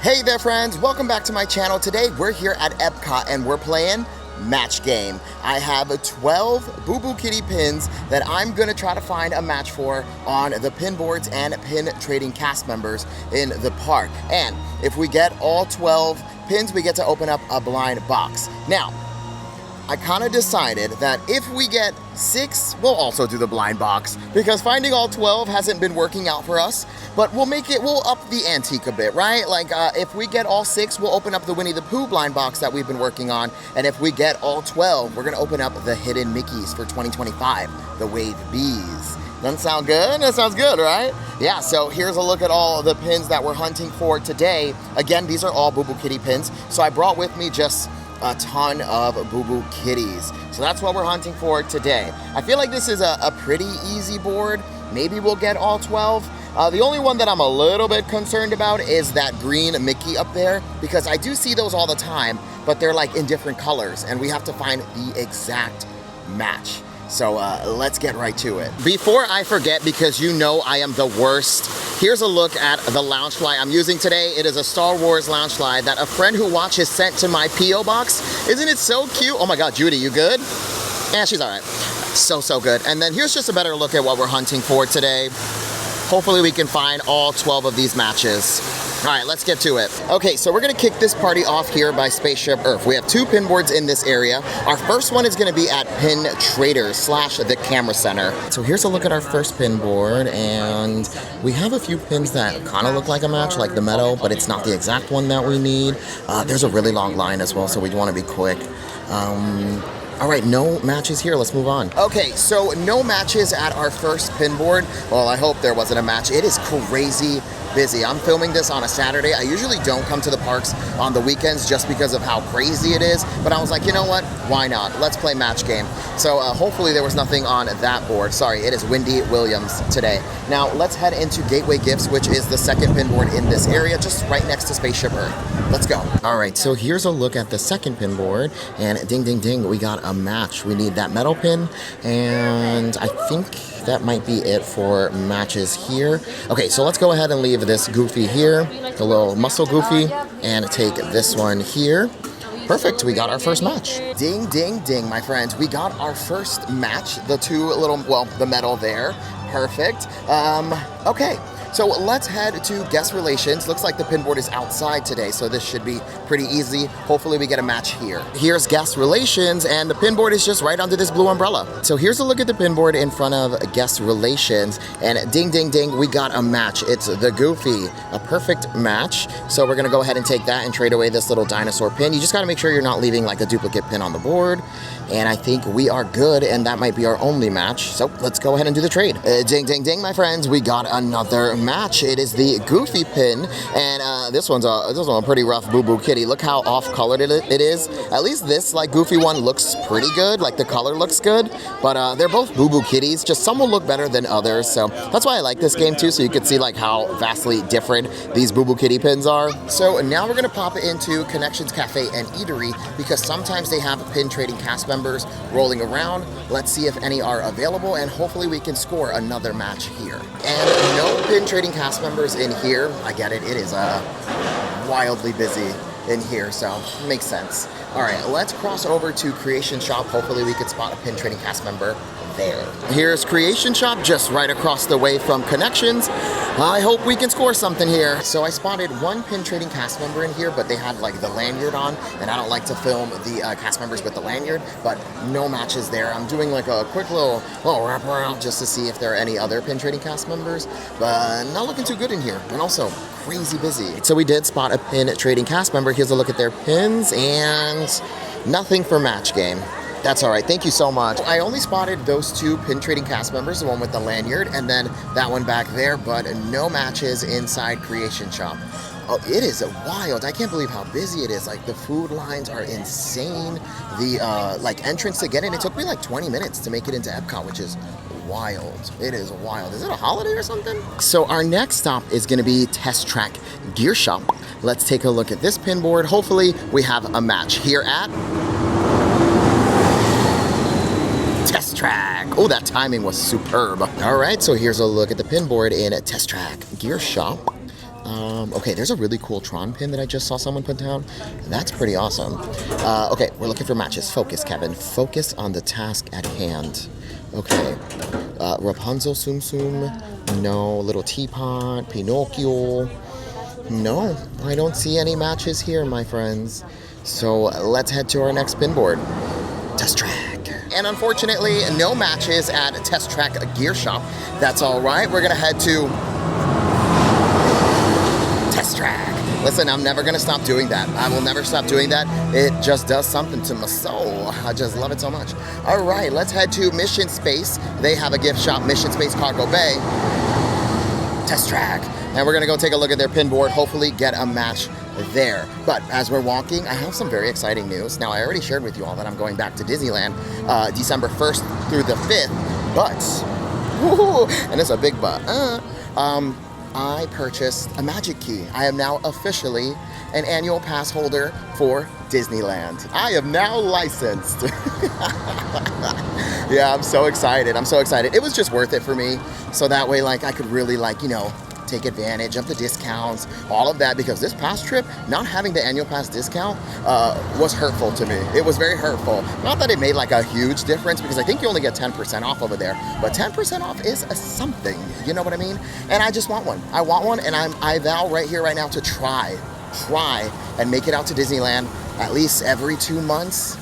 Hey there friends, welcome back to my channel. Today we're here at EPCOT and we're playing match game. I have 12 Boo Boo Kitty pins that I'm gonna try to find a match for on the pin boards and pin trading cast members in the park. And if we get all 12 pins, we get to open up a blind box. Now, I kind of decided that if we get 6, we'll also do the blind box because finding all 12 hasn't been working out for us, but we'll up the antique a bit, right? Like if we get all 6, we'll open up the Winnie the Pooh blind box that we've been working on. And if we get all 12, we're gonna open up the hidden Mickeys for 2025, the Wave Bs. Doesn't sound good? That sounds good, right? Yeah, so here's a look at all the pins that we're hunting for today. Again, these are all Boo Boo Kitty pins. So I brought with me just a ton of Boo Boo Kitties. So that's what we're hunting for today. I feel like this is a pretty easy board. Maybe we'll get all 12. The only one that I'm a little bit concerned about is that green Mickey up there because I do see those all the time, but they're like in different colors and we have to find the exact match. So let's get right to it. Before I forget, because you know I am the worst, here's a look at the Loungefly I'm using today. It is a Star Wars Loungefly that a friend who watches sent to my P.O. box. Isn't it so cute? Oh my God, Judy, you good? Yeah, she's all right. So good. And then here's just a better look at what we're hunting for today. Hopefully we can find all 12 of these matches. All right, let's get to it. Okay, so we're gonna kick this party off here by Spaceship Earth. We have 2 pin boards in this area. Our first one is gonna be at Pin Traders / the Camera Center. So here's a look at our first pin board, and we have a few pins that kind of look like a match, like the metal, but it's not the exact one that we need. There's a really long line as well, so we wanna be quick. All right, no matches here, let's move on. Okay, so no matches at our first pin board. Well, I hope there wasn't a match. It is crazy busy. I'm filming this on a Saturday. I usually don't come to the parks on the weekends just because of how crazy it is, but I was like, you know what, why not? Let's play match game. So hopefully there was nothing on that board. Sorry, it is Wendy Williams today. Now let's head into Gateway Gifts, which is the second pin board in this area, just right next to Spaceship Earth. Let's go. All right, so here's a look at the second pin board, and ding, ding, ding, we got a match. We need that metal pin, and I think that might be it for matches here. Okay, so let's go ahead and leave this Goofy here, the little muscle Goofy, and take this one here. Perfect, we got our first match. Ding, ding, ding, my friends. We got our first match, the 2 little, well, the metal there. Perfect. Okay. So let's head to Guest Relations. Looks like the pin board is outside today, so this should be pretty easy. Hopefully we get a match here. Here's Guest Relations, and the pin board is just right under this blue umbrella. So here's a look at the pin board in front of Guest Relations, and ding, ding, ding, we got a match. It's the Goofy, a perfect match. So we're gonna go ahead and take that and trade away this little dinosaur pin. You just gotta make sure you're not leaving like a duplicate pin on the board. And I think we are good, and that might be our only match. So let's go ahead and do the trade. Ding, ding, ding, my friends, we got another match. It is the Goofy pin, and this one's a pretty rough Boo Boo Kitty. Look how off-colored it is. At least this like Goofy one looks pretty good, like the color looks good, but they're both Boo Boo Kitties. Just some will look better than others, so that's why I like this game too, so you can see like how vastly different these Boo Boo Kitty pins are. So now we're gonna pop into Connections Cafe and Eatery because sometimes they have pin trading cast members rolling around. Let's see if any are available, and hopefully we can score another match here. And no pin trading cast members in here. I get it, it is wildly busy in here, so makes sense. All right, let's cross over to Creation Shop. Hopefully we can spot a pin trading cast member there. Here's Creation Shop, just right across the way from Connections. I hope we can score something here. So I spotted 1 pin trading cast member in here, but they had like the lanyard on, and I don't like to film the cast members with the lanyard, but no matches there. I'm doing like a quick little wrap around just to see if there are any other pin trading cast members, but not looking too good in here, and also crazy busy. So we did spot a pin trading cast member. Here's a look at their pins, and nothing for match game. That's all right, thank you so much. I only spotted those 2 pin trading cast members, the one with the lanyard and then that one back there, but no matches inside Creation Shop. Oh, it is wild. I can't believe how busy it is. Like the food lines are insane. The like entrance to get in, it took me like 20 minutes to make it into EPCOT, which is wild. It is wild. Is it a holiday or something? So our next stop is gonna be Test Track Gear Shop. Let's take a look at this pin board. Hopefully we have a match here at Test Track. Oh, that timing was superb. All right, so here's a look at the pin board in Test Track Gear Shop. Okay, there's a really cool Tron pin that I just saw someone put down. That's pretty awesome. Okay, we're looking for matches. Focus, Kevin. Focus on the task at hand. Okay. Rapunzel Tsum Tsum. No. Little Teapot. Pinocchio. No, I don't see any matches here, my friends. So let's head to our next pin board. Test track. And unfortunately, no matches at Test Track Gear Shop. That's all right. We're going to head to Test Track. Listen, I'm never going to stop doing that. I will never stop doing that. It just does something to my soul. I just love it so much. All right, let's head to Mission Space. They have a gift shop, Mission Space Cargo Bay. Test Track. And we're going to go take a look at their pin board, hopefully get a match there. But as we're walking, I have some very exciting news. Now, I already shared with you all that I'm going back to Disneyland December 1st through the 5th. But, and it's a big but, I purchased a Magic Key. I am now officially an annual pass holder for Disneyland. I am now licensed. Yeah, I'm so excited. I'm so excited. It was just worth it for me. So that way, like, I could really, like, you know, take advantage of the discounts, all of that, because this past trip, not having the annual pass discount was hurtful to me. It was very hurtful. Not that it made like a huge difference, because I think you only get 10% off over there, but 10% off is something, you know what I mean? And I just want one. I want one, and I vow right here, right now to try and make it out to Disneyland at least every 2 months.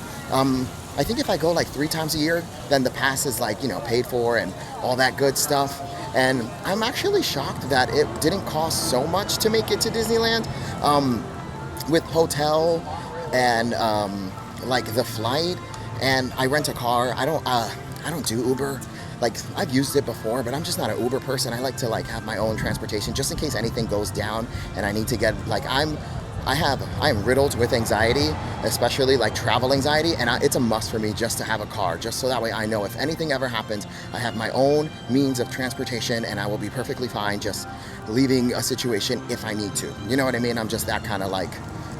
I think if I go like 3 times a year, then the pass is like, you know, paid for and all that good stuff. And I'm actually shocked that it didn't cost so much to make it to Disneyland, with hotel and like the flight. And I rent a car. I don't do Uber. Like, I've used it before, but I'm just not an Uber person. I like to like have my own transportation just in case anything goes down and I need to get, like, I am riddled with anxiety, especially like travel anxiety, and it's a must for me just to have a car, just so that way I know if anything ever happens, I have my own means of transportation and I will be perfectly fine just leaving a situation if I need to. You know what I mean? I'm just that kind of like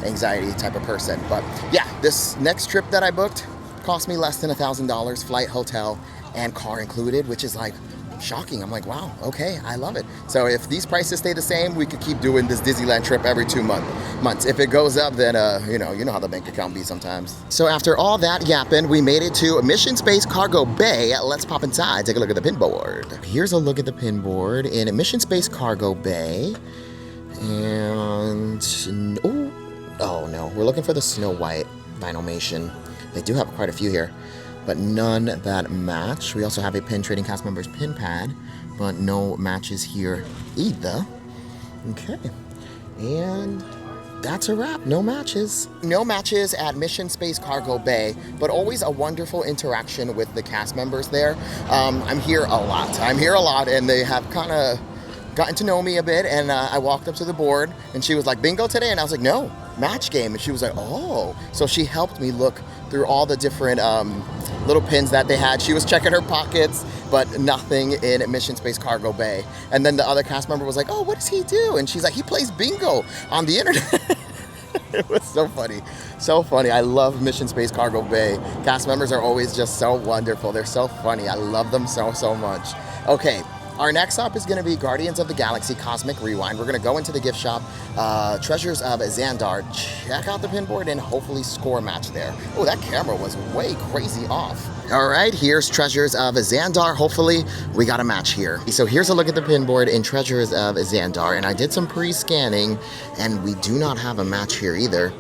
anxiety type of person. But yeah, this next trip that I booked cost me less than $1,000, flight, hotel, and car included, which is like shocking. I'm like, wow, okay, I love it. So if these prices stay the same, we could keep doing this Disneyland trip every 2 months. If it goes up, then you know how the bank account be sometimes. So after all that yapping, we made it to Mission Space Cargo Bay. Let's pop inside, take a look at the pin board. Here's a look at the pin board in Mission Space Cargo Bay. And oh no, we're looking for the Snow White Vinylmation. They do have quite a few here, but none that match. We also have a pin trading cast members pin pad, but no matches here either. Okay, and that's a wrap. No matches. No matches at Mission Space Cargo Bay, but always a wonderful interaction with the cast members there. I'm here a lot, and they have kind of gotten to know me a bit, and I walked up to the board, and she was like, bingo today? And I was like, no, match game. And she was like, oh. So she helped me look through all the different little pins that they had. She was checking her pockets, but nothing in Mission Space Cargo Bay. And then the other cast member was like, oh, what does he do? And she's like, he plays bingo on the internet. It was so funny. So funny. I love Mission Space Cargo Bay. Cast members are always just so wonderful. They're so funny. I love them so, so much. Okay. Our next stop is going to be Guardians of the Galaxy Cosmic Rewind. We're going to go into the gift shop, Treasures of Xandar, check out the pin board, and hopefully score a match there. Oh, that camera was way crazy off. All right, here's Treasures of Xandar. Hopefully we got a match here. So here's a look at the pin board in Treasures of Xandar, and I did some pre-scanning, and we do not have a match here either.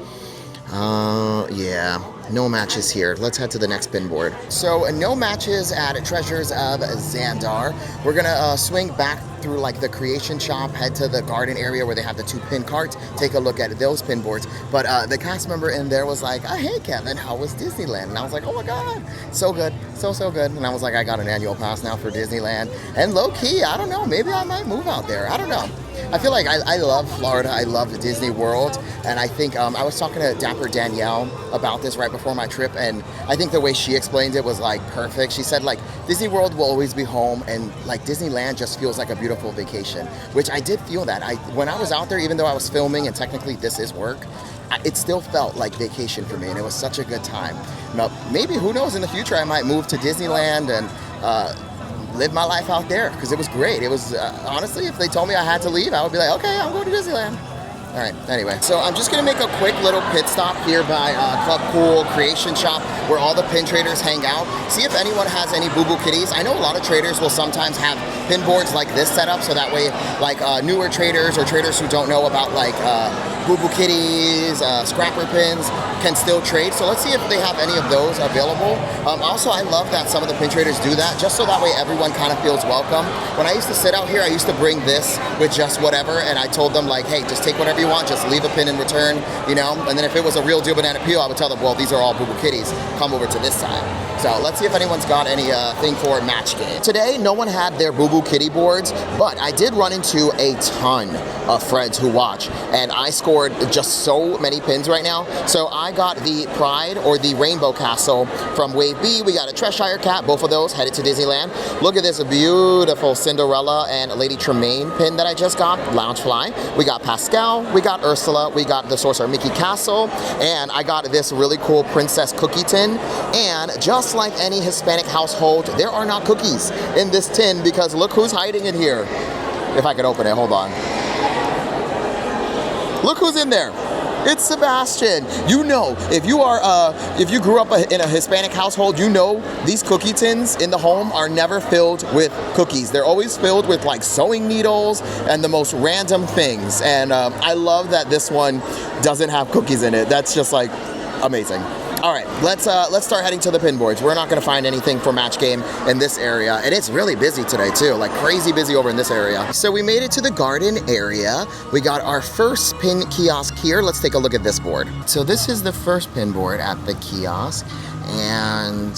Yeah, no matches here. Let's head to the next pin board. So no matches at Treasures of Xandar. We're gonna swing back through like the creation shop, head to the garden area where they have the 2 pin carts, take a look at those pin boards. But the cast member in there was like, oh, hey Kevin, how was Disneyland? And I was like, oh my God, so good, so good. And I was like, I got an annual pass now for Disneyland. And low key, I don't know, maybe I might move out there. I don't know. I feel like I love Florida. I love Disney World. And I think I was talking to Dapper Danielle about this right before my trip. And I think the way she explained it was like perfect. She said like Disney World will always be home, and like Disneyland just feels like a beautiful vacation, which I did feel that. When I was out there, even though I was filming and technically this is work, it still felt like vacation for me, and it was such a good time. Now, maybe, who knows, in the future I might move to Disneyland and live my life out there because it was great. It was, honestly, if they told me I had to leave, I would be like, okay, I'm going to Disneyland. All right, anyway, so I'm just gonna make a quick little pit stop here by Club Cool Creation Shop where all the pin traders hang out. See if anyone has any Boo Boo Kitties. I know a lot of traders will sometimes have pin boards like this set up so that way like newer traders or traders who don't know about like Boo Boo Kitties, scrapper pins can still trade. So let's see if they have any of those available. Also, I love that some of the pin traders do that just so that way everyone kind of feels welcome. When I used to sit out here, I used to bring this with just whatever, and I told them like, hey, just take whatever you want, just leave a pin in return, you know? And then if it was a real deal banana peel, I would tell them, well, these are all Boo Boo Kitties, come over to this side. So let's see if anyone's got any thing for match game. Today, no one had their Boo Boo Kitty boards, but I did run into a ton of friends who watch, and I scored just so many pins right now. So I got the Pride or the Rainbow Castle from Wave B. We got a Cheshire Cat, both of those headed to Disneyland. Look at this beautiful Cinderella and Lady Tremaine pin that I just got, Loungefly. We got Pascal, we got Ursula, we got the Sorcerer Mickey Castle, and I got this really cool Princess Cookie tin. And just like any Hispanic household, there are not cookies in this tin because look who's hiding in here. If I could open it, hold on. Look who's in there. It's Sebastian. You know, if you grew up in a Hispanic household, you know these cookie tins in the home are never filled with cookies. They're always filled with like sewing needles and the most random things. And I love that this one doesn't have cookies in it. That's just like amazing. All right, let's start heading to the pin boards. We're not gonna find anything for match game in this area, and it's really busy today too, like crazy busy over in this area. So we made it to the garden area. We got our first pin kiosk here. Let's take a look at this board. So this is the first pin board at the kiosk, and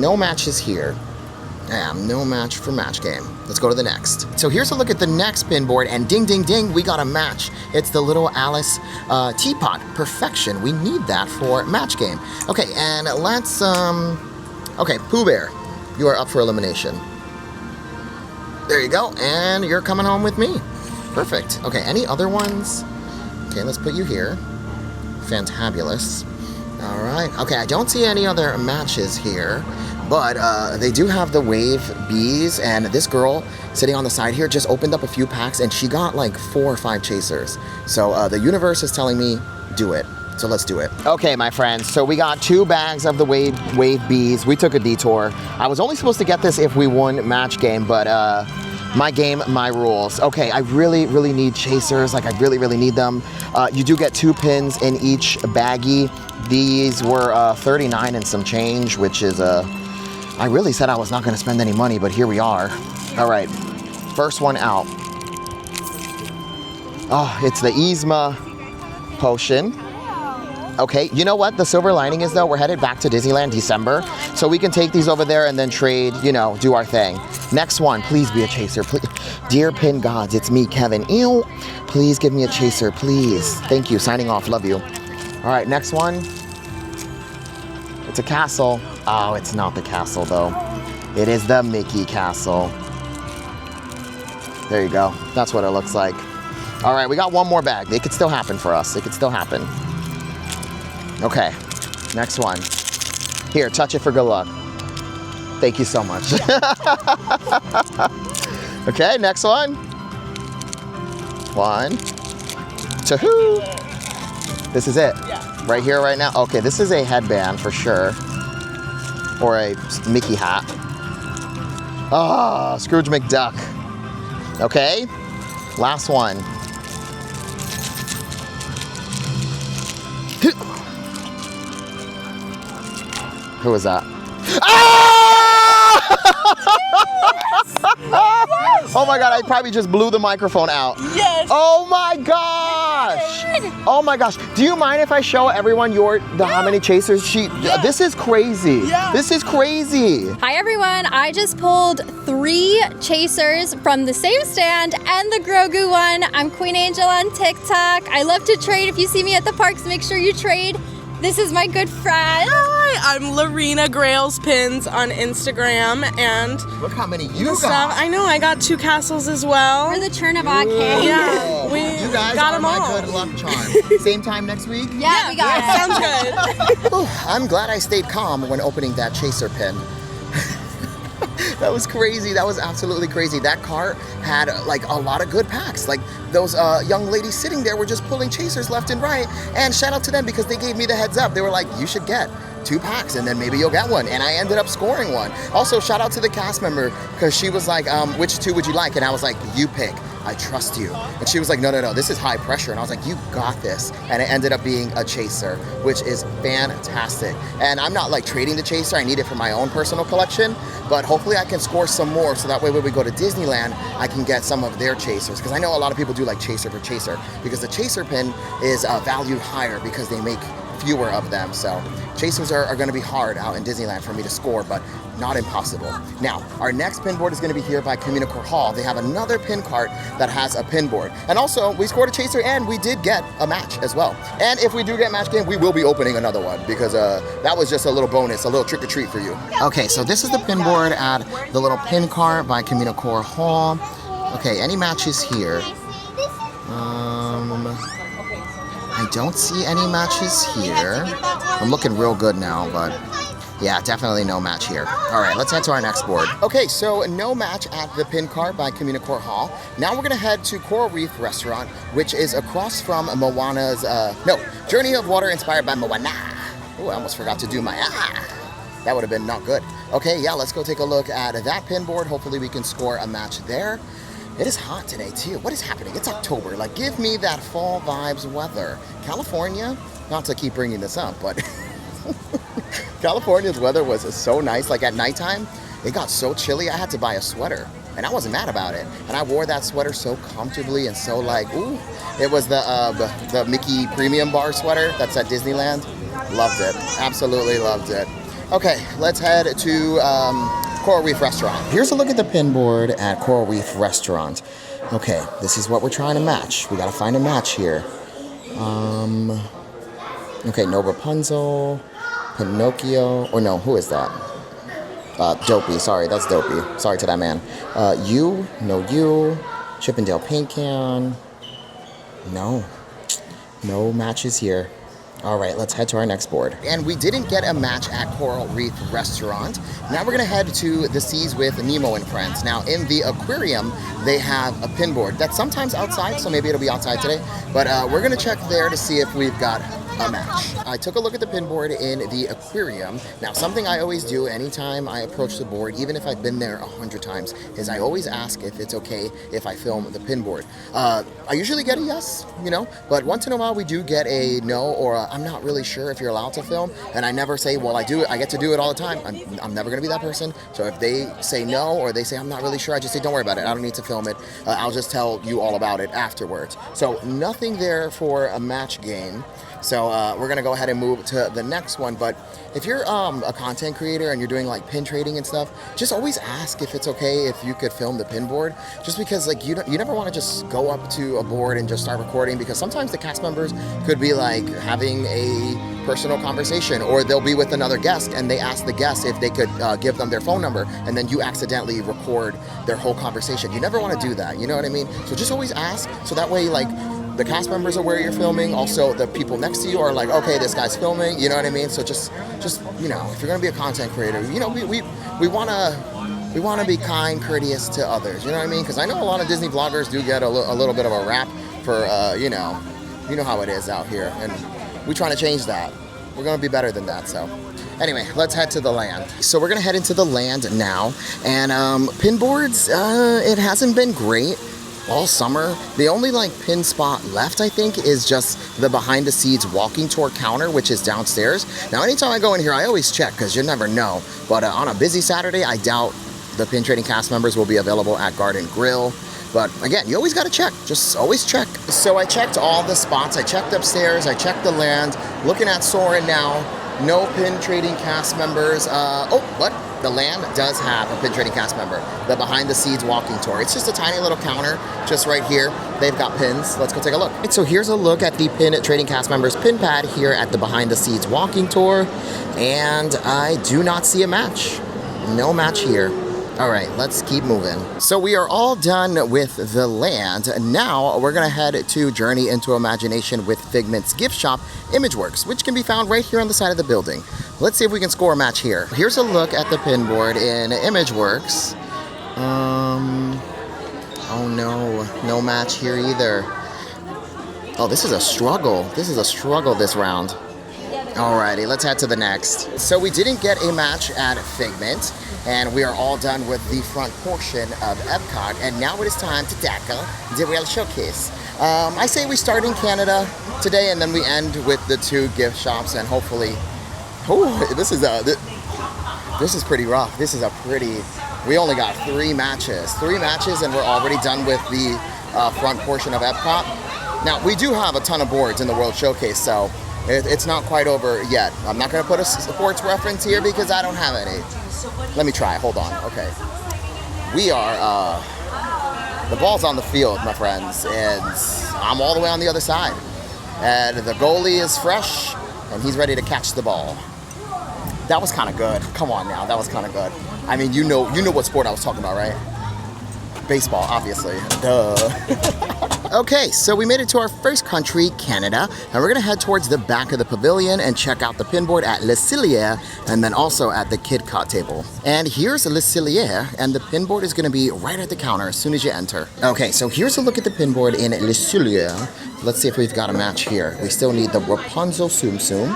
no matches here. Yeah, no match for match game. Let's go to the next. So here's a look at the next pin board, and ding, ding, ding, we got a match. It's the little Alice teapot, perfection. We need that for match game. Okay, and let's, okay, Pooh Bear, you are up for elimination. There you go, and you're coming home with me. Perfect. Okay, any other ones? Okay, let's put you here. Fantabulous. All right, okay, I don't see any other matches here. But they do have the Wave Bs, and this girl sitting on the side here just opened up a few packs and she got like 4 or 5 chasers. So the universe is telling me, do it. So let's do it. Okay, my friends, so we got 2 bags of the Wave Bs. We took a detour. I was only supposed to get this if we won match game, but my game, my rules. Okay, I really, really need chasers. Like, I really, really need them. You do get 2 pins in each baggie. These were 39 and some change, which is I really said I was not gonna spend any money, but here we are. All right, first one out. Oh, it's the Yzma potion. Okay, you know what the silver lining is though? We're headed back to Disneyland December, so we can take these over there and then trade, you know, do our thing. Next one, please be a chaser. Please. Dear pin gods, it's me, Kevin. Ew. Please give me a chaser, please. Thank you, signing off, love you. All right, next one. It's a castle. Oh, it's not the castle though. It is the Mickey Castle. There you go. That's what it looks like. All right, we got one more bag. It could still happen for us. It could still happen. Okay, next one. Here, touch it for good luck. Thank you so much. Okay, next one. 1, 2. This is it. Right here, right now. Okay, this is a headband for sure. Or a Mickey hat. Ah, Scrooge McDuck. Okay, last one. Who was that? Ah! Yes! Oh my God, I probably just blew the microphone out. Yes. Oh my gosh. Oh my gosh. Do you mind if I show everyone how many chasers this is crazy. Yeah. This is crazy. Hi everyone, I just pulled 3 chasers from the same stand and the Grogu one. I'm Queen Angel on TikTok. I love to trade. If you see me at the parks, make sure you trade. This is my good friend. Hi, I'm Lorena Grails Pins on Instagram, and Look how many you got. stuff. I know, I got 2 castles as well. We're the Chernavog King. Yeah, we You guys got are them my all. good luck charm. Same time next week? Yeah, we got it. Sounds good. I'm glad I stayed calm when opening that chaser pin. That was crazy. That was absolutely crazy. That cart had like a lot of good packs. Like those young ladies sitting there were just pulling chasers left and right. And shout out to them because they gave me the heads up. They were like, you should get 2 packs and then maybe you'll get one. And I ended up scoring one. Also, shout out to the cast member because she was like, which 2 would you like? And I was like, you pick. I trust you. And she was like, no, this is high pressure. And I was like, you got this. And it ended up being a chaser, which is fantastic. And I'm not like trading the chaser. I need it for my own personal collection, but hopefully I can score some more so that way when we go to Disneyland, I can get some of their chasers. Because I know a lot of people do like chaser for chaser because the chaser pin is valued higher because they make fewer of them. So chasers are going to be hard out in Disneyland for me to score, but not impossible. Now, our next pin board is going to be here by Communicore Hall. They have another pin cart that has a pin board. And also, we scored a chaser and we did get a match as well. And if we do get match game, we will be opening another one because that was just a little bonus, a little trick or treat for you. Okay, so this is the pin board at the little pin cart by Communicore Hall. Okay, any matches here? I don't see any matches here. I'm looking real good now, but yeah, definitely no match here. All right, let's head to our next board. Okay, so no match at the pin cart by Communicore Hall. Now we're gonna head to Coral Reef Restaurant, which is across from Moana's, Journey of Water inspired by Moana. Oh, I almost forgot to do my That would have been not good. Okay, yeah, let's go take a look at that pin board. Hopefully we can score a match there. It is hot today too. What is happening? It's October. Like, give me that fall vibes weather. California, not to keep bringing this up, but California's weather was so nice. Like at nighttime, it got so chilly, I had to buy a sweater. And I wasn't mad about it. And I wore that sweater so comfortably and so like, ooh. It was the Mickey Premium Bar sweater that's at Disneyland. Loved it. Absolutely loved it. Okay, let's head to Coral Reef Restaurant. Here's a look at the pin board at Coral Reef Restaurant. Okay, this is what we're trying to match. We gotta find a match here. Okay, no Rapunzel, Pinocchio, or no, who is that? Dopey, sorry, that's Dopey. Sorry to that man. You, no you, Chippendale Paint Can. No matches here. All right, let's head to our next board. And we didn't get a match at Coral Reef Restaurant. Now we're gonna head to the Seas with Nemo and Friends. Now in the aquarium, they have a pin board that's sometimes outside, so maybe it'll be outside today. But we're gonna check there to see if we've got a match. I took a look at the pin board in the aquarium. Now, something I always do anytime I approach the board, even if I've been there 100 times, is I always ask if it's okay if I film the pin board. I usually get a yes, but once in a while we do get a no or I'm not really sure if you're allowed to film. And I never say, well, I get to do it all the time. I'm never gonna be that person. So if they say no or they say I'm not really sure, I just say, don't worry about it. I don't need to film it. I'll just tell you all about it afterwards. So nothing there for a match game. So we're gonna go ahead and move to the next one. But if you're a content creator and you're doing like pin trading and stuff, just always ask if it's okay if you could film the pin board. Just because like you never want to just go up to a board and just start recording, because sometimes the cast members could be like having a personal conversation, or they'll be with another guest and they ask the guest if they could give them their phone number, and then you accidentally record their whole conversation. You never want to do that, you know what I mean? So just always ask, so that way like the cast members are aware you're filming. Also, the people next to you are like, okay, this guy's filming. You know what I mean? So just if you're gonna be a content creator, we wanna be kind, courteous to others. You know what I mean? Because I know a lot of Disney vloggers do get a little bit of a rap for you know how it is out here, and we're trying to change that. We're gonna be better than that. So anyway, let's head to the land. So we're gonna head into the land now, and pin boards. It hasn't been great all summer. The only like pin spot left, I think, is just the behind the scenes walking tour counter, which is downstairs. Now anytime I go in here, I always check, because you never know, but on a busy Saturday, I doubt the pin trading cast members will be available at Garden Grill. But again, you always got to check. Just always check. So I checked all the spots. I checked upstairs, I checked the land. Looking at Soarin' now, no pin trading cast members. But the land does have a pin trading cast member, the behind the scenes walking tour. It's just a tiny little counter just right here. They've got pins. Let's go take a look. So here's a look at the pin trading cast members pin pad here at the behind the scenes walking tour. And I do not see a match. No match here. All right, let's keep moving. So we are all done with the land. Now we're gonna head to Journey into Imagination with Figment's gift shop, Imageworks, which can be found right here on the side of the building. Let's see if we can score a match here. Here's a look at the pin board in Imageworks. Oh no, no match here either. Oh, this is a struggle. This is a struggle this round. Alrighty, let's head to the next. So we didn't get a match at Figment, and we are all done with the front portion of EPCOT, and now it is time to tackle the real showcase. I say we start in Canada today, and then we end with the 2 gift shops, and hopefully, this is pretty rough. This is a pretty. We only got 3 matches, and we're already done with the front portion of EPCOT. Now we do have a ton of boards in the World Showcase, so it's not quite over yet. I'm not going to put a sports reference here because I don't have any. Let me try. Hold on. Okay. We are, the ball's on the field, my friends, and I'm all the way on the other side. And the goalie is fresh, and he's ready to catch the ball. That was kind of good. Come on now. That was kind of good. I mean, you know what sport I was talking about, right? Baseball, obviously. Duh. Okay, so we made it to our first country, Canada, and we're gonna head towards the back of the pavilion and check out the pinboard at Le Cillier, and then also at the EPCOT table. And here's Le Cillier, and the pinboard is gonna be right at the counter as soon as you enter. Okay, so here's a look at the pinboard in Le Cillier. Let's see if we've got a match here. We still need the Rapunzel Tsum Tsum,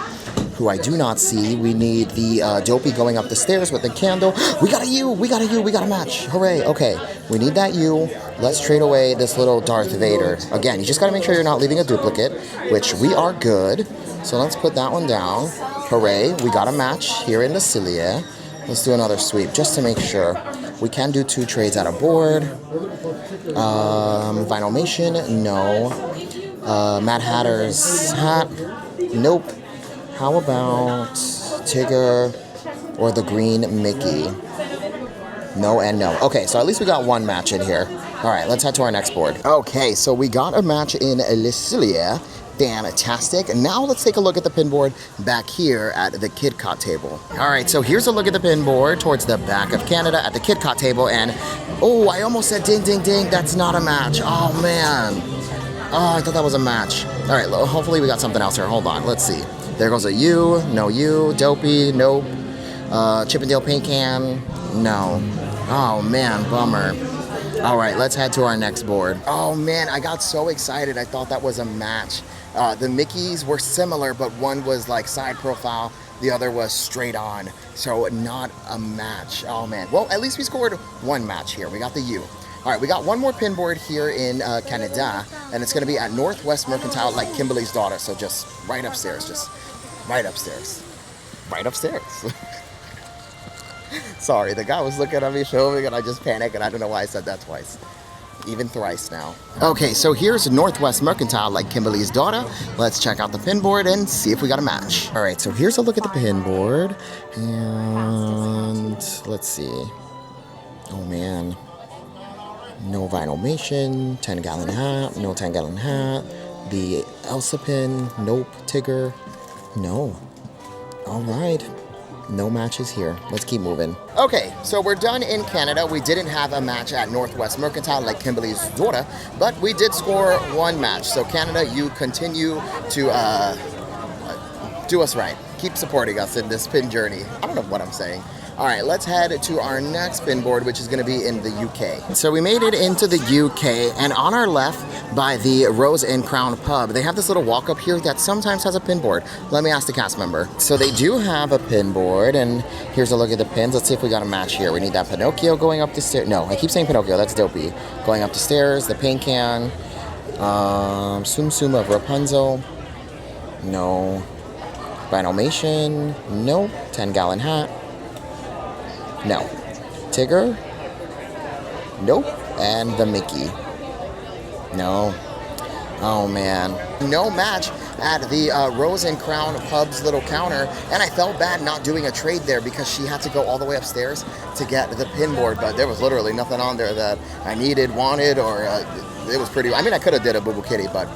who I do not see. We need the Dopey going up the stairs with the candle. We got a U, we got a match. Hooray, okay. We need that U. Let's trade away this little Darth Vader. Again, you just gotta make sure you're not leaving a duplicate, which we are good. So let's put that one down. Hooray, we got a match here in the Cillier. Let's do another sweep just to make sure. We can do 2 trades at a board. Vinylmation, no. Mad Hatter's hat, nope. How about Tigger or the green Mickey? No and no. Okay, so at least we got 1 match in here. All right, let's head to our next board. Okay, so we got a match in Le Cillier. Fantastic. Now let's take a look at the pinboard back here at the EPCOT table. All right, so here's a look at the pinboard towards the back of Canada at the EPCOT table, and oh, I almost said ding, ding, ding. That's not a match. Oh, man. Oh, I thought that was a match. All right, hopefully we got something else here. Hold on, let's see. There goes a U, no U, Dopey, nope. Chippendale paint can, no. Oh man, bummer. All right, let's head to our next board. Oh man, I got so excited. I thought that was a match. The Mickeys were similar, but one was like side profile, the other was straight on. So not a match. Oh man. Well, at least we scored 1 match here. We got the U. All right, we got 1 more pinboard here in Canada, and it's gonna be at Northwest Mercantile, like Kimberly's daughter. So just right upstairs, right upstairs. Right upstairs. Sorry, the guy was looking at me filming and I just panicked and I don't know why I said that twice. Even thrice now. Okay, so here's Northwest Mercantile, like Kimberly's daughter. Let's check out the pinboard and see if we got a match. All right, so here's a look at the pinboard. And let's see. Oh man. No Vinylmation, 10-gallon hat, no 10-gallon hat. The Elsa pin, nope. Tigger, no. All right. No matches here. Let's keep moving. Okay, so we're done in Canada. We didn't have a match at Northwest Mercantile like Kimberly's daughter, but we did score 1 match. So Canada, you continue to do us right. Keep supporting us in this pin journey. I don't know what I'm saying. All right, let's head to our next pinboard, which is going to be in the UK. So we made it into the UK, and on our left, by the Rose and Crown pub, they have this little walk up here that sometimes has a pinboard. Let me ask the cast member. So they do have a pinboard, and here's a look at the pins. Let's see if we got a match here. We need that Pinocchio going up the stairs. No, I keep saying Pinocchio. That's Dopey. Going up the stairs, the paint can, Tsum Tsum of Rapunzel. No. Vinylmation. Nope. 10-gallon hat. No. Tigger? Nope. And the Mickey? No. Oh man. No match at the Rose and Crown pub's little counter, and I felt bad not doing a trade there because she had to go all the way upstairs to get the pinboard, but there was literally nothing on there that I needed, wanted, or it was pretty. I mean, I could have did a Boo Boo Kitty, but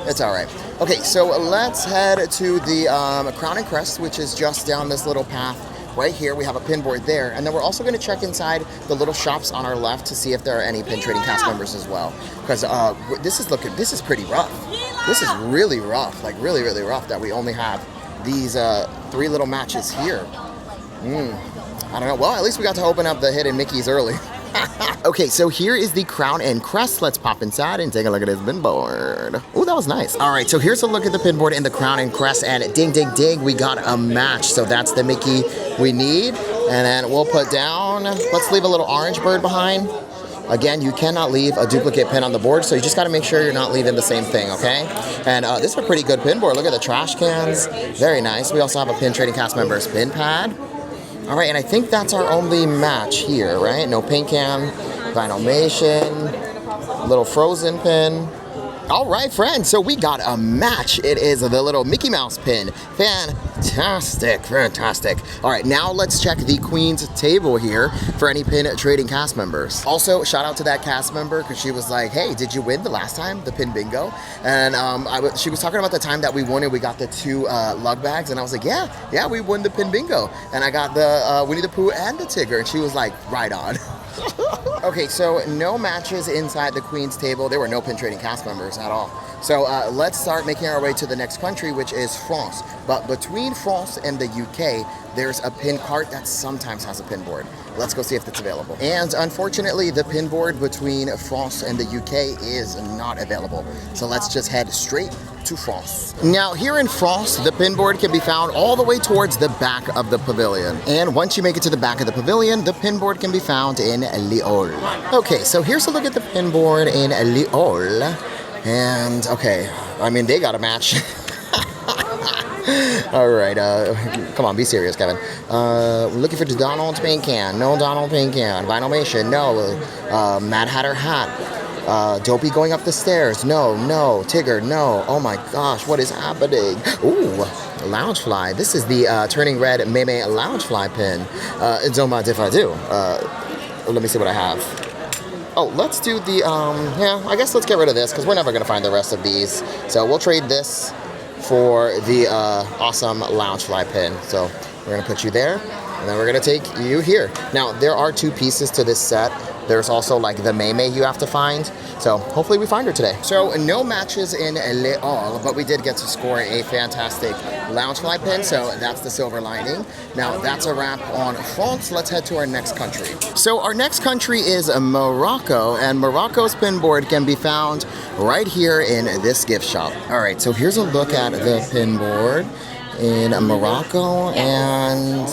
it's all right. Okay, so let's head to the Crown and Crest, which is just down this little path right here. We have a pin board there. And then we're also going to check inside the little shops on our left to see if there are any pin trading cast members as well. Because this is pretty rough. This is really rough, like really, really rough that we only have these 3 little matches here. I don't know. Well, at least we got to open up the hidden Mickeys early. Okay, so here is the crown and crest. Let's pop inside and take a look at this pin board. Oh, that was nice. All right, so here's a look at the pin board and the crown and crest, and ding, ding, ding, we got a match. So that's the Mickey we need. And then we'll put down, let's leave a little orange bird behind. Again, you cannot leave a duplicate pin on the board, so you just gotta make sure you're not leaving the same thing, okay? And this is a pretty good pin board. Look at the trash cans, very nice. We also have a pin trading cast members pin pad. All right, and I think that's our only match here, right? No paint can, Vinylmation, little frozen pin. All right, friends, so we got a match. It is the little Mickey Mouse pin. Fantastic, fantastic. All right, now let's check the Queen's table here for any pin trading cast members. Also, shout out to that cast member because she was like, hey, did you win the last time, the pin bingo? And she was talking about the time that we won and we got the 2 lug bags. And I was like, yeah, we won the pin bingo. And I got the Winnie the Pooh and the Tigger. And she was like, right on. Okay, so no matches inside the Queen's table. There were no pin trading cast members at all. So let's start making our way to the next country, which is France. But between France and the UK, there's a pin cart that sometimes has a pin board. Let's go see if it's available. And unfortunately, the pin board between France and the UK is not available. So let's just head straight to France. Now, here in France, the pin board can be found all the way towards the back of the pavilion. And once you make it to the back of the pavilion, the pin board can be found in Lyon. Okay, so here's a look at the pin board in Lyon. And okay, I mean, they got a match. All right, come on, be serious, Kevin. Looking for the Donald paint can. No Donald paint can. Vinylmation, no. Mad Hatter hat. Dopey going up the stairs. No. Tigger, no. Oh my gosh, what is happening? Ooh, Loungefly. This is the turning red Meme Loungefly pin. Doma Defadu. Let me see what I have. Oh, let's do the, yeah, I guess let's get rid of this because we're never going to find the rest of these. So we'll trade this for the awesome Loungefly pin. So we're going to put you there, and then we're going to take you here. Now, there are 2 pieces to this set. There's also like the Meme you have to find. So hopefully we find her today. So no matches in Lyon, but we did get to score a fantastic Loungefly pin. So that's the silver lining. Now that's a wrap on France. Let's head to our next country. So our next country is Morocco, and Morocco's pin board can be found right here in this gift shop. All right, so here's a look at the pin board in Morocco, and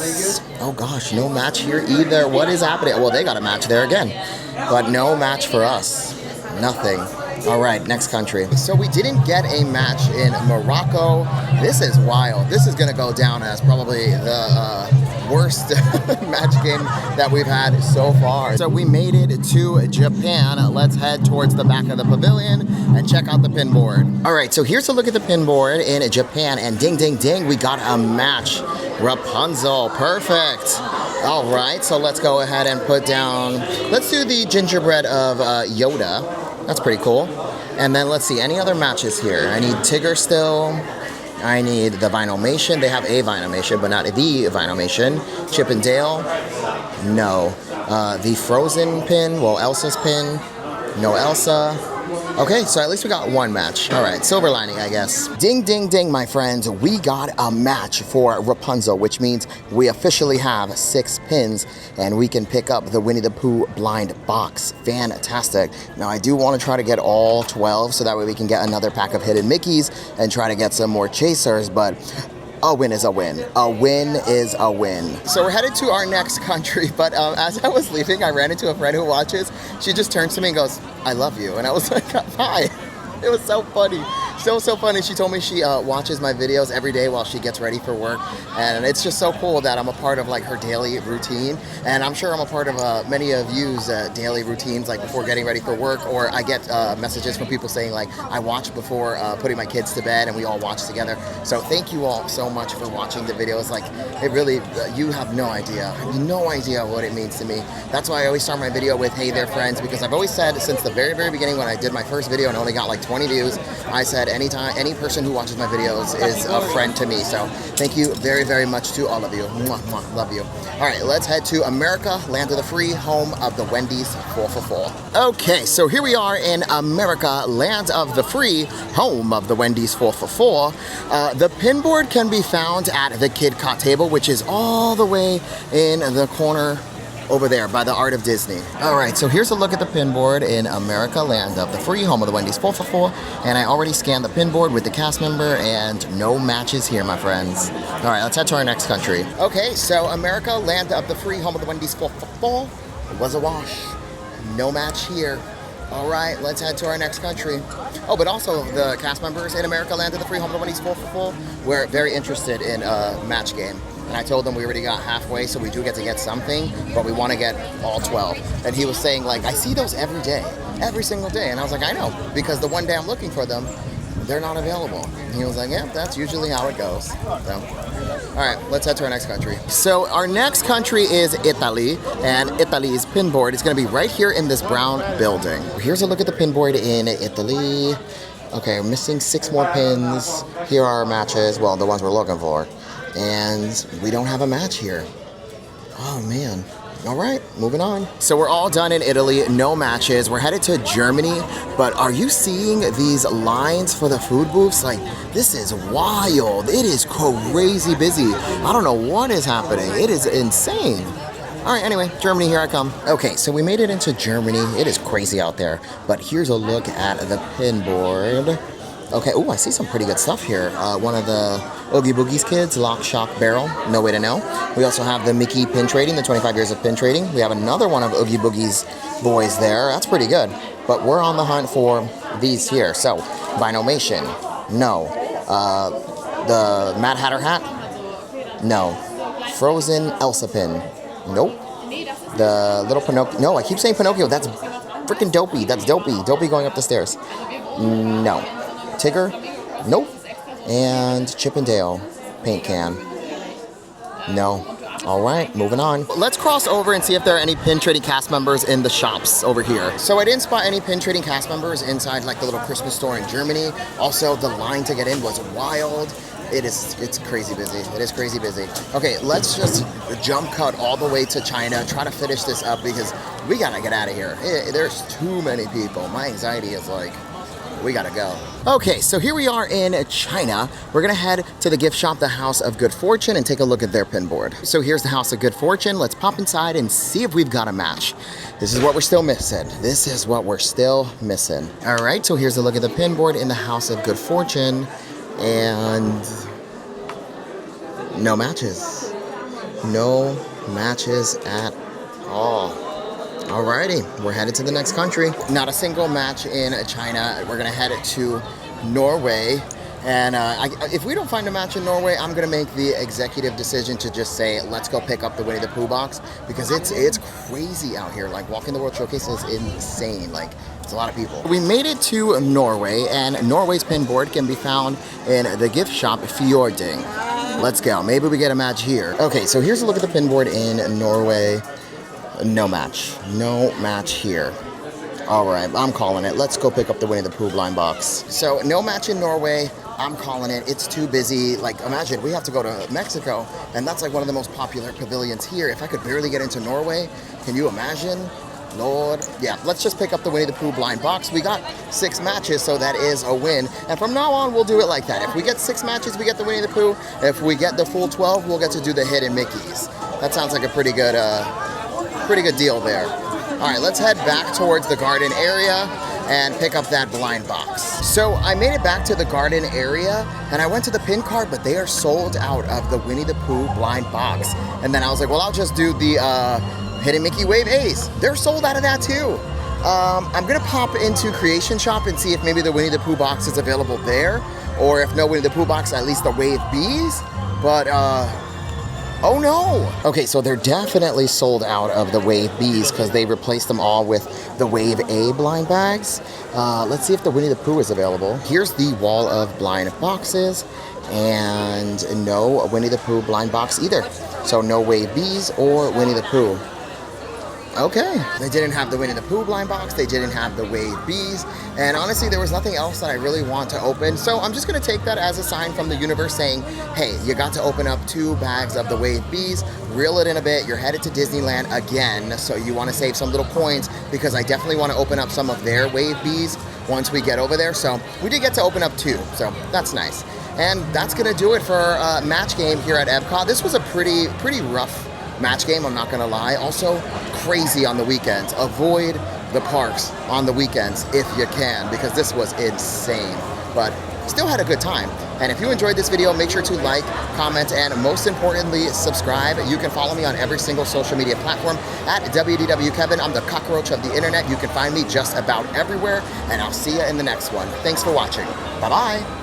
oh gosh, no match here either. What is happening? Well, they got a match there again, but no match for us. Nothing. All right, next country. So we didn't get a match in Morocco. This is wild. This is gonna go down as probably the worst match game that we've had so far. So we made it to Japan. Let's head towards the back of the pavilion and check out the pin board. All right, so here's a look at the pin board in Japan, and ding, ding, ding, we got a match. Rapunzel, perfect. All right, so let's go ahead and put down, let's do the gingerbread of Yoda. That's pretty cool. And then let's see, any other matches here? I need Tigger still. I need the Vinylmation. They have a Vinylmation, but not the Vinylmation. Chip and Dale. No. The Frozen pin. Well, Elsa's pin. No Elsa. Okay, so at least we got 1 match. All right, silver lining, I guess. Ding, ding, ding, my friends. We got a match for Rapunzel, which means we officially have 6 pins, and we can pick up the Winnie the Pooh blind box. Fantastic. Now, I do want to try to get all 12, so that way we can get another pack of hidden Mickeys and try to get some more chasers, but a win is a win. A win is a win. So we're headed to our next country, but as I was leaving, I ran into a friend who watches. She just turns to me and goes, I love you. And I was like, hi. It was so funny. So funny. She told me she watches my videos every day while she gets ready for work. And it's just so cool that I'm a part of like her daily routine. And I'm sure I'm a part of many of you's daily routines, like before getting ready for work, or I get messages from people saying like, I watch before putting my kids to bed and we all watch together. So thank you all so much for watching the videos. Like it really, you have no idea what it means to me. That's why I always start my video with, hey there friends, because I've always said since the very beginning when I did my first video and only got like 20 views, I said, anytime, any person who watches my videos is a friend to me. So thank you very, very much to all of you. Mwah, mwah, love you. All right, let's head to America, land of the free, home of the Wendy's 4 for 4. Okay, so here we are in America, land of the free, home of the Wendy's 4 for 4. The pin board can be found at the EPCOT table, which is all the way in the corner over there by the Art of Disney. All right, so here's a look at the pin board in America, land of the free, home of the Wendy's 4 for 4. And I already scanned the pin board with the cast member, and no matches here, my friends. All right, let's head to our next country. Okay, so America, land of the free, home of the Wendy's 4 for 4. It was a wash. No match here. All right, let's head to our next country. Oh, but also the cast members in America, land of the free, home of the Wendy's 4 for 4, were very interested in a match game. And I told them we already got halfway, so we do get to get something, but we want to get all 12. And he was saying, like, I see those every day, every single day. And I was like, I know, because the one day I'm looking for them, they're not available. And he was like, yeah, that's usually how it goes. So, all right, let's head to our next country. So our next country is Italy, and Italy's pin board is going to be right here in this brown building. Here's a look at the pin board in Italy. Okay, we're missing 6 more pins. Here are our matches, well, the ones we're looking for. And we don't have a match here. Oh man. All right, moving on. So we're all done in Italy, no matches. We're headed to Germany, but are you seeing these lines for the food booths? Like, this is wild. It is crazy busy. I don't know what is happening. It is insane. All right, anyway, Germany, here I come. Okay, so we made it into Germany. It is crazy out there, but here's a look at the pin board. Okay, oh, I see some pretty good stuff here. One of the Oogie Boogie's kids, Lock, Shock, Barrel, No Way to Know. We also have the Mickey pin trading, the 25 years of pin trading. We have another one of Oogie Boogie's boys there. That's pretty good. But we're on the hunt for these here. So, Vinomation, no. The Mad Hatter hat, no. Frozen Elsa pin, nope. The little Pinocchio, no, I keep saying Pinocchio. That's freaking Dopey. That's Dopey. Dopey going up the stairs, no. Tigger, nope. And Chip and Dale paint can, no. All right, moving on. Let's cross over and see if there are any pin trading cast members in the shops over here. So I didn't spot any pin trading cast members inside like the little Christmas store in Germany. Also, the line to get in was wild. It's crazy busy. It is crazy busy. Okay, let's just jump cut all the way to China, try to finish this up because we gotta get out of here. There's too many people. My anxiety is like, we gotta go. Okay, so here we are in China. We're gonna head to the gift shop, the House of Good Fortune, and take a look at their pin board. So here's the House of Good Fortune. Let's pop inside and see if we've got a match. This is what we're still missing. This is what we're still missing. All right, so here's a look at the pin board in the House of Good Fortune, and no matches. No matches at all. Alrighty, we're headed to the next country. Not a single match in China. We're gonna head to Norway. And if we don't find a match in Norway, I'm gonna make the executive decision to just say, let's go pick up the Winnie the Pooh box, because it's crazy out here. Like, Walking the World Showcase is insane. Like, it's a lot of people. We made it to Norway, and Norway's pin board can be found in the gift shop Fjording. Let's go, maybe we get a match here. Okay, so here's a look at the pin board in Norway. No match. No match here. All right, I'm calling it. Let's go pick up the Winnie the Pooh blind box. So, no match in Norway. I'm calling it. It's too busy. Like, imagine, we have to go to Mexico, and that's like one of the most popular pavilions here. If I could barely get into Norway, can you imagine? Lord. Yeah, let's just pick up the Winnie the Pooh blind box. We got 6 matches, so that is a win. And from now on, we'll do it like that. If we get 6 matches, we get the Winnie the Pooh. If we get the full 12, we'll get to do the hidden Mickeys. That sounds like a pretty good deal there. All right, let's head back towards the garden area and pick up that blind box. So I made it back to the garden area, and I went to the pin card, but they are sold out of the Winnie the Pooh blind box. And then I was like, well, I'll just do the Hidden Mickey Wave Ace. They're sold out of that too. I'm gonna pop into Creation Shop and see if maybe the Winnie the Pooh box is available there, or if no Winnie the Pooh box, at least the Wave Bs. But oh no! Okay, so they're definitely sold out of the Wave Bs because they replaced them all with the Wave A blind bags. Let's see if the Winnie the Pooh is available. Here's the wall of blind boxes, and no Winnie the Pooh blind box either. So no Wave Bs or Winnie the Pooh. Okay, they didn't have the Winnie the Pooh blind box, they didn't have the Wave Bees, and honestly there was nothing else that I really want to open, so I'm just gonna take that as a sign from the universe saying, hey, you got to open up 2 bags of the Wave Bees, reel it in a bit, you're headed to Disneyland again, so you wanna save some little coins because I definitely wanna open up some of their Wave Bees once we get over there, so we did get to open up 2, so that's nice. And that's gonna do it for match game here at EPCOT. This was a pretty rough match game, I'm not gonna lie. Also, crazy on the weekends. Avoid the parks on the weekends if you can, because this was insane. But still had a good time. And if you enjoyed this video, make sure to like, comment, and most importantly, subscribe. You can follow me on every single social media platform at WDW Kevin. I'm the cockroach of the internet. You can find me just about everywhere, and I'll see you in the next one. Thanks for watching. Bye-bye.